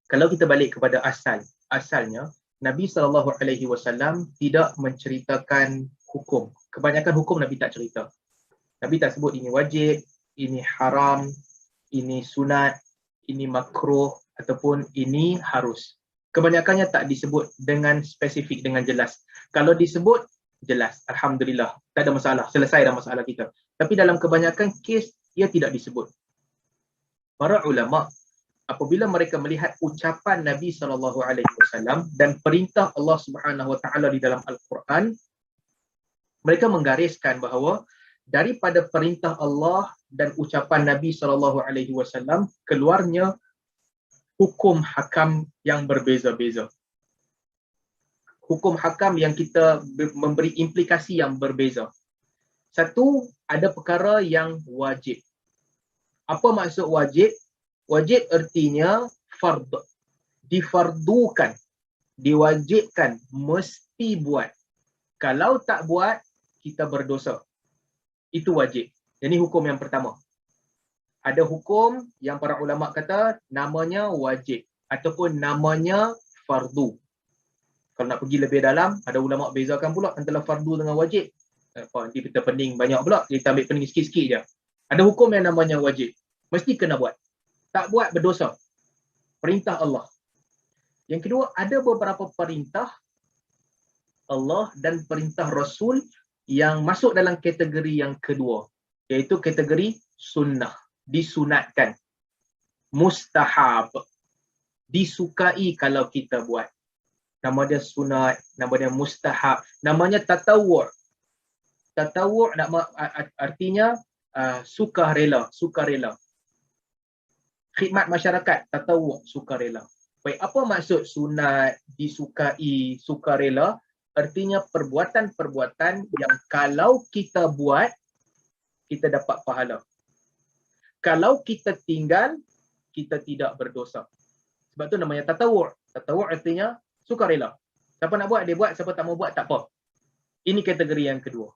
Kalau kita balik kepada asalnya Nabi SAW tidak menceritakan hukum. Kebanyakan hukum Nabi tak cerita. Nabi tak sebut ini wajib, ini haram, ini sunat, ini makruh ataupun ini harus. Kebanyakannya tak disebut dengan spesifik, dengan jelas. Kalau disebut, jelas. Alhamdulillah. Tak ada masalah. Selesai dah masalah kita. Tapi dalam kebanyakan kes, ia tidak disebut. Para ulama, apabila mereka melihat ucapan Nabi SAW dan perintah Allah Subhanahu Wa Taala di dalam Al-Quran, mereka menggariskan bahawa daripada perintah Allah dan ucapan Nabi SAW keluarnya hukum hakam yang berbeza-beza. Hukum hakam yang kita memberi implikasi yang berbeza. Satu, ada perkara yang wajib. Apa maksud wajib? Wajib artinya fard. Difardukan. Diwajibkan. Mesti buat. Kalau tak buat, kita berdosa. Itu wajib. Ini hukum yang pertama. Ada hukum yang para ulama kata namanya wajib ataupun namanya fardu. Kalau nak pergi lebih dalam, ada ulama bezakan pula antara fardu dengan wajib. Nanti kita pening banyak pula, kita ambil pening sikit-sikit je. Ada hukum yang namanya wajib. Mesti kena buat. Tak buat berdosa. Perintah Allah. Yang kedua, ada beberapa perintah Allah dan perintah Rasul yang masuk dalam kategori yang kedua, iaitu kategori sunnah. Disunatkan, mustahab, disukai kalau kita buat. Nama dia sunat, nama dia mustahab, namanya tatawwu'. Tatawwu' artinya sukarela, sukarela. Khidmat masyarakat, tatawwu', sukarela. Baik, apa maksud sunat, disukai, sukarela? Artinya perbuatan-perbuatan yang kalau kita buat, kita dapat pahala. Kalau kita tinggal, kita tidak berdosa. Sebab tu namanya tatawwu'. Tatawwu' artinya sukarela. Siapa nak buat, dia buat. Siapa tak mau buat, tak apa. Ini kategori yang kedua.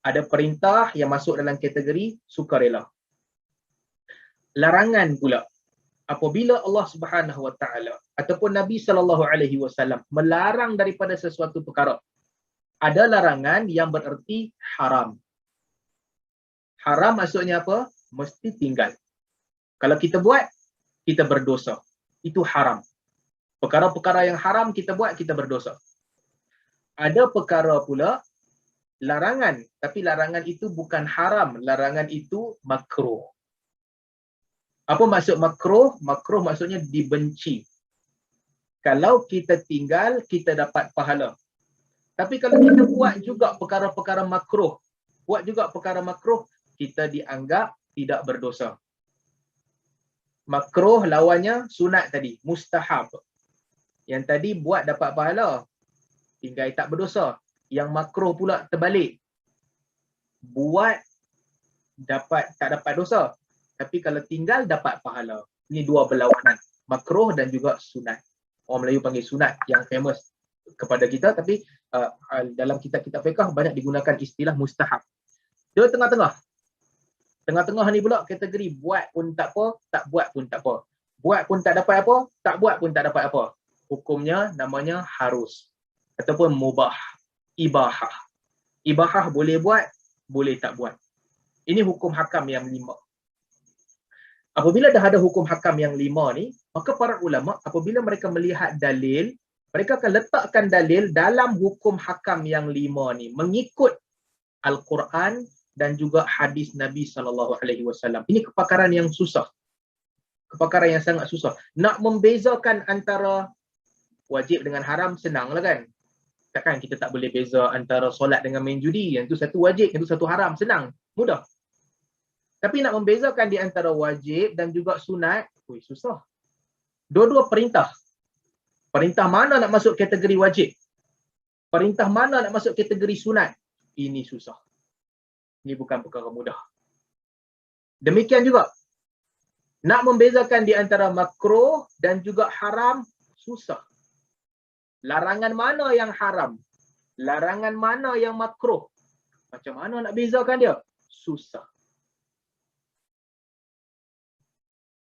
Ada perintah yang masuk dalam kategori sukarela. Larangan pula. Apabila Allah Subhanahu Wa Taala ataupun Nabi SAW melarang daripada sesuatu perkara, ada larangan yang bererti haram. Haram maksudnya apa? Mesti tinggal. Kalau kita buat, kita berdosa. Itu haram. Perkara-perkara yang haram kita buat, kita berdosa. Ada perkara pula larangan, tapi larangan itu bukan haram, larangan itu makruh. Apa maksud makruh? Makruh maksudnya dibenci. Kalau kita tinggal, kita dapat pahala. Tapi kalau kita buat juga perkara-perkara makruh, kita dianggap tidak berdosa. Makruh lawannya sunat tadi, mustahab. Yang tadi buat dapat pahala, tinggal tak berdosa. Yang makruh pula terbalik. Buat tak dapat dosa. Tapi kalau tinggal dapat pahala. Ini dua berlawanan. Makruh dan juga sunat. Orang Melayu panggil sunat yang famous kepada kita. Tapi dalam kitab-kitab fiqh banyak digunakan istilah mustahab. Dia tengah-tengah. Tengah-tengah ni pula kategori buat pun tak apa, tak buat pun tak apa. Buat pun tak dapat apa, tak buat pun tak dapat apa. Hukumnya namanya harus. Ataupun mubah. Ibahah. Ibahah boleh buat, boleh tak buat. Ini hukum hakam yang 5. Apabila dah ada hukum hakam yang 5 ni, maka para ulama apabila mereka melihat dalil, mereka akan letakkan dalil dalam hukum hakam yang 5 ni mengikut Al-Quran dan juga hadis Nabi SAW. Ini kepakaran yang susah. Kepakaran yang sangat susah. Nak membezakan antara wajib dengan haram senanglah kan. Takkan kita tak boleh beza antara solat dengan main judi. Yang tu satu wajib, yang tu satu haram. Senang, mudah. Tapi nak membezakan di antara wajib dan juga sunat, susah. Dua-dua perintah. Perintah mana nak masuk kategori wajib? Perintah mana nak masuk kategori sunat? Ini susah. Ini bukan perkara mudah. Demikian juga, nak membezakan di antara makruh dan juga haram, susah. Larangan mana yang haram? Larangan mana yang makruh? Macam mana nak bezakan dia? Susah.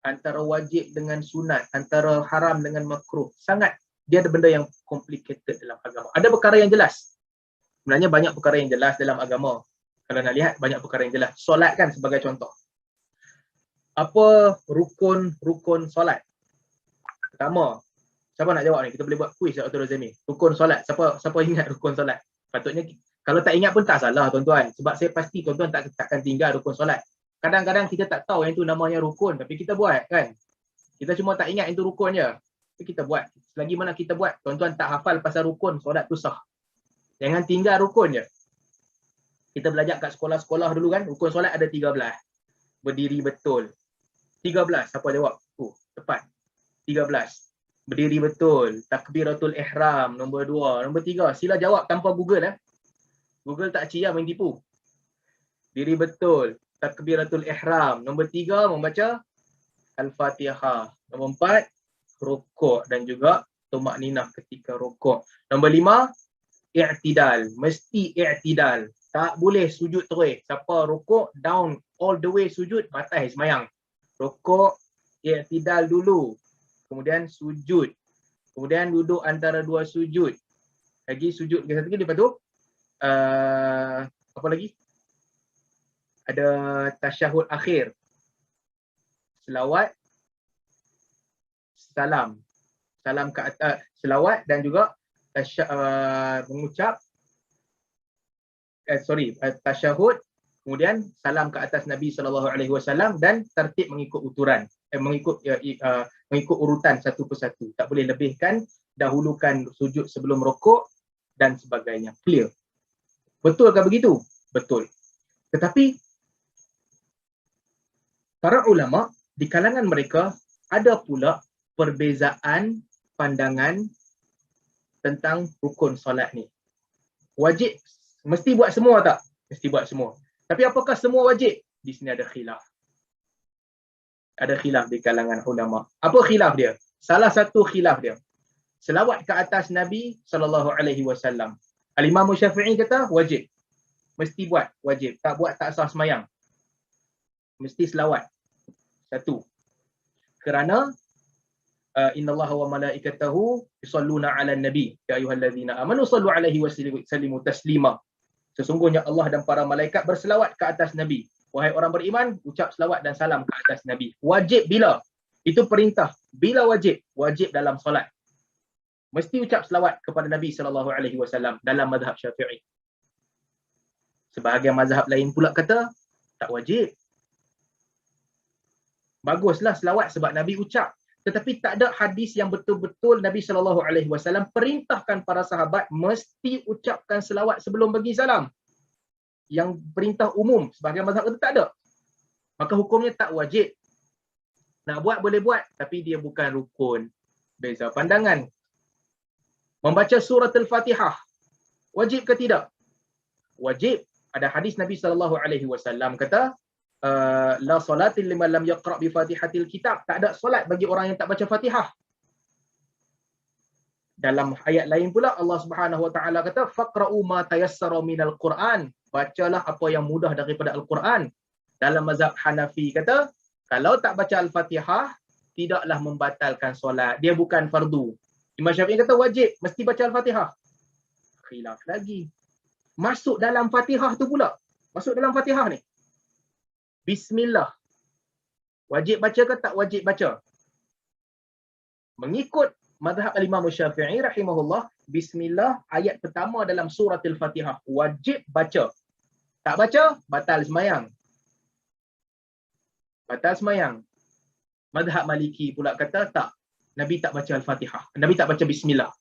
antara wajib dengan sunat, antara haram dengan makruh. Sangat, dia ada benda yang complicated dalam agama. Ada perkara yang jelas. Sebenarnya banyak perkara yang jelas dalam agama. Kalau nak lihat, banyak perkara yang jelas. Solat kan sebagai contoh. Apa rukun solat? Pertama, siapa nak jawab ni? Kita boleh buat quiz Dr. Razami. Rukun solat. Siapa ingat rukun solat? Patutnya, kalau tak ingat pun tak salah tuan-tuan. Sebab saya pasti tuan-tuan takkan tinggal rukun solat. Kadang-kadang kita tak tahu yang itu namanya rukun, tapi kita buat kan. Kita cuma tak ingat itu rukun je. Tapi kita buat. Selagi mana kita buat, tuan-tuan tak hafal pasal rukun, solat tu sah. Jangan tinggal rukun je. Kita belajar kat sekolah-sekolah dulu kan, rukun solat ada 13. Berdiri betul. 13, siapa jawab? Tepat. 13. Berdiri betul. Takbiratul ihram, nombor 2. Nombor 3, sila jawab tanpa Google. Google tak cia main tipu. Diri betul. Takbiratul ihram. Nombor 3, membaca Al-Fatihah. Nombor 4, rukuk dan juga tumakninah ketika rukuk. Nombor 5, i'tidal. Mesti i'tidal. Tak boleh sujud terus. Siapa rukuk, down all the way sujud, batal semayang. Rukuk, i'tidal dulu. Kemudian sujud. Kemudian duduk antara dua sujud. Lagi sujud ke satu lagi, lepas tu apa lagi? Ada tasyahud akhir. Selawat, salam. Salam ke atas, selawat dan juga mengucap tasyahud, kemudian salam ke atas Nabi SAW dan tertib mengikut uturan, mengikut urutan satu persatu. Tak boleh lebihkan, dahulukan sujud sebelum rukuk dan sebagainya. Clear? Betul ke begitu? Betul. Tetapi para ulama di kalangan mereka ada pula perbezaan pandangan tentang rukun solat ni. Wajib mesti buat semua tak? Mesti buat semua. Tapi apakah semua wajib? Di sini ada khilaf. Ada khilaf di kalangan ulama. Apa khilaf dia? Salah satu khilaf dia, selawat ke atas Nabi SAW. Al-Imam Syafi'i kata wajib. Mesti buat, wajib. Tak buat tak sah semayang. Mesti selawat. Satu. Kerana innallaha wa malaikatahu yusalluna 'alan nabi ya ayyuhallazina amanu sallu 'alaihi wa sallimu taslima. Sesungguhnya Allah dan para malaikat berselawat ke atas Nabi. Wahai orang beriman, ucap selawat dan salam ke atas Nabi. Wajib bila? Itu perintah. Bila wajib? Wajib dalam solat. Mesti ucap selawat kepada Nabi SAW dalam mazhab Syafi'i. Sebahagian mazhab lain pula kata tak wajib. Baguslah selawat sebab Nabi ucap. Tetapi tak ada hadis yang betul-betul Nabi SAW perintahkan para sahabat mesti ucapkan selawat sebelum bagi salam. Yang perintah umum sebahagian mazhab itu tak ada. Maka hukumnya tak wajib. Nak buat boleh buat, tapi dia bukan rukun. Beza pandangan. Membaca surah Al-Fatihah, wajib ke tidak? Wajib. Ada hadis Nabi SAW kata, la salatin liman lam yaqra bi fatihatil kitab. Tak ada solat bagi orang yang tak baca Fatihah. Dalam ayat lain pula Allah Subhanahu wa taala kata faqra'u ma tayassara minal Quran. Bacalah apa yang mudah daripada Al-Quran. Dalam mazhab Hanafi kata kalau tak baca Al-Fatihah tidaklah membatalkan solat. Dia bukan fardu. Imam Syafi'i kata wajib, mesti baca Al-Fatihah. Khilaf lagi. Masuk dalam Fatihah tu pula. Masuk dalam Fatihah ni. Bismillah. Wajib baca ke tak wajib baca? Mengikut mazhab Al-Imam Syafi'i rahimahullah, Bismillah ayat pertama dalam surah Al-Fatihah. Wajib baca. Tak baca, batal semayang. Batal semayang. Mazhab Maliki pula kata tak. Nabi tak baca Al-Fatihah. Nabi tak baca Bismillah.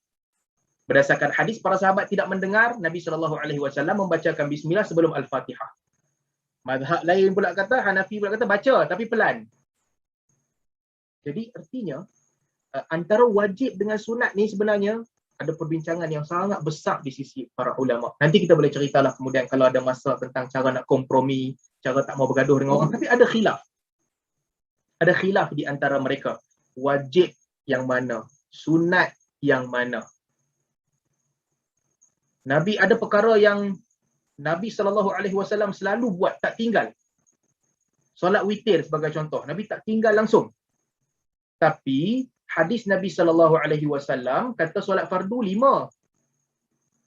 Berdasarkan hadis, para sahabat tidak mendengar Nabi SAW membacakan Bismillah sebelum Al-Fatihah. Mazhab lain pula kata, Hanafi pula kata baca tapi pelan. Jadi artinya antara wajib dengan sunat ni sebenarnya ada perbincangan yang sangat besar di sisi para ulama. Nanti kita boleh ceritalah kemudian kalau ada masa tentang cara nak kompromi, cara tak mau bergaduh dengan orang. Tapi ada khilaf. Ada khilaf di antara mereka. Wajib yang mana? Sunat yang mana? Nabi ada perkara yang Nabi SAW selalu buat, tak tinggal. Solat witir sebagai contoh. Nabi tak tinggal langsung. Tapi hadis Nabi SAW kata solat fardu 5.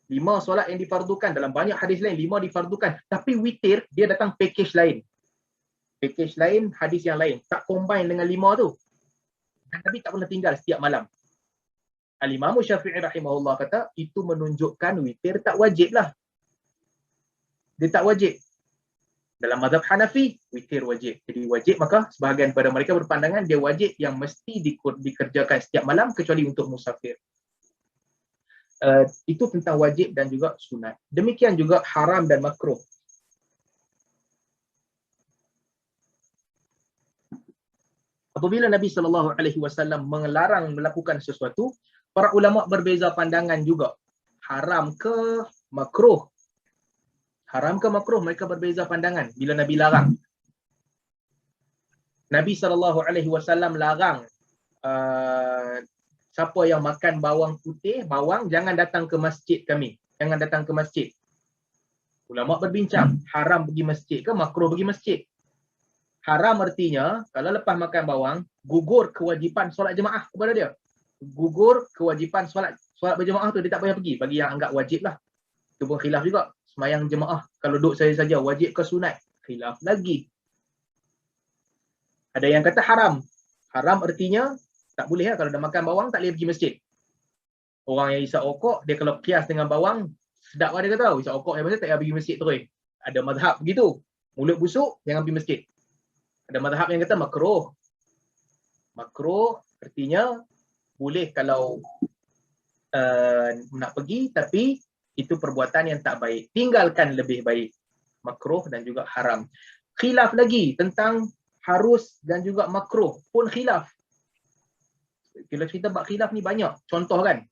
5 solat yang difardukan. Dalam banyak hadis lain 5 difardukan. Tapi witir dia datang package lain. Package lain, hadis yang lain. Tak combine dengan 5 tu. Dan Nabi tak pernah tinggal setiap malam. Al-Imam Syafi'i rahimahullah kata itu menunjukkan witir tak wajib lah. Dia tak wajib. Dalam mazhab Hanafi, witir wajib. Jadi wajib, maka sebahagian pada mereka berpandangan dia wajib yang mesti dikerjakan setiap malam kecuali untuk musafir. Itu tentang wajib dan juga sunat. Demikian juga haram dan makruh. Apabila Nabi SAW melarang melakukan sesuatu, para ulama berbeza pandangan juga. Haram ke makruh? Haram ke makruh? Mereka berbeza pandangan bila Nabi larang. Nabi SAW larang siapa yang makan bawang putih, bawang, jangan datang ke masjid kami. Jangan datang ke masjid. Ulama berbincang, haram pergi masjid ke makruh pergi masjid? Haram artinya, kalau lepas makan bawang, gugur kewajipan solat jemaah kepada dia. Gugur kewajipan solat berjemaah tu, dia tak payah pergi. Bagi yang anggap wajib lah. Itu pun khilaf juga. Semayang jemaah, kalau duduk saja wajib ke sunat? Khilaf lagi. Ada yang kata haram. Haram artinya, tak boleh lah. Kalau dah makan bawang, tak boleh pergi masjid. Orang yang isap okok, dia kalau kias dengan bawang, sedap lah dia kata. Isap okok yang pasal tak payah pergi masjid terus. Ada mazhab begitu. Mulut busuk, jangan pergi masjid. Ada mazhab yang kata makruh. Makruh artinya boleh kalau nak pergi, tapi itu perbuatan yang tak baik. Tinggalkan lebih baik. Makruh dan juga haram. Khilaf lagi tentang harus dan juga makruh pun khilaf. Bila kita bab khilaf ni banyak. Contoh kan,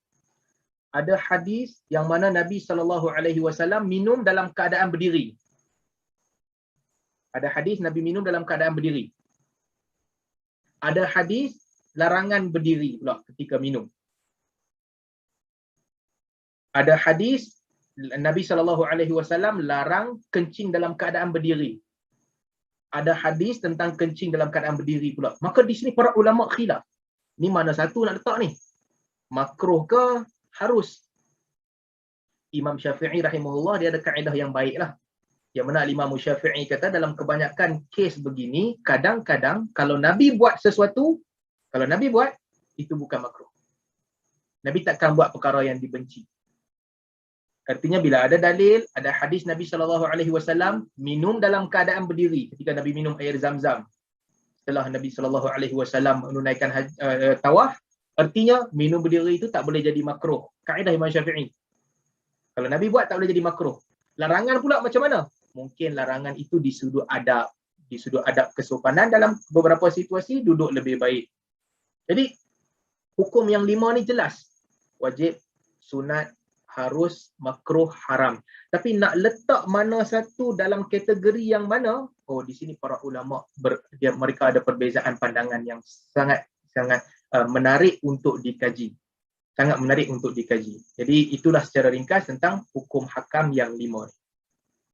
ada hadis yang mana Nabi SAW minum dalam keadaan berdiri. Ada hadis Nabi minum dalam keadaan berdiri. Ada hadis larangan berdiri pula ketika minum. Ada hadis Nabi SAW larang kencing dalam keadaan berdiri. Ada hadis tentang kencing dalam keadaan berdiri pula. Maka di sini para ulama khilaf. Ni mana satu nak letak ni? Makruh ke harus? Imam Syafi'i rahimahullah dia ada kaedah yang baik lah. Yang mana Imam Syafi'i kata dalam kebanyakan kes begini, kadang-kadang kalau Nabi buat sesuatu, kalau Nabi buat, itu bukan makruh. Nabi takkan buat perkara yang dibenci. Artinya bila ada dalil, ada hadis Nabi SAW minum dalam keadaan berdiri ketika Nabi minum air Zam-Zam. Setelah Nabi SAW menunaikan tawaf, artinya minum berdiri itu tak boleh jadi makruh. Kaedah Imam Syafi'i. Kalau Nabi buat tak boleh jadi makruh. Larangan pula macam mana? Mungkin larangan itu di sudut adab. Di sudut adab kesopanan dalam beberapa situasi duduk lebih baik. Jadi hukum yang 5 ni jelas. Wajib, sunat, harus, makruh, haram. Tapi nak letak mana satu dalam kategori yang mana? Oh, di sini para ulama mereka ada perbezaan pandangan yang sangat menarik untuk dikaji. Sangat menarik untuk dikaji. Jadi itulah secara ringkas tentang hukum hakam yang 5.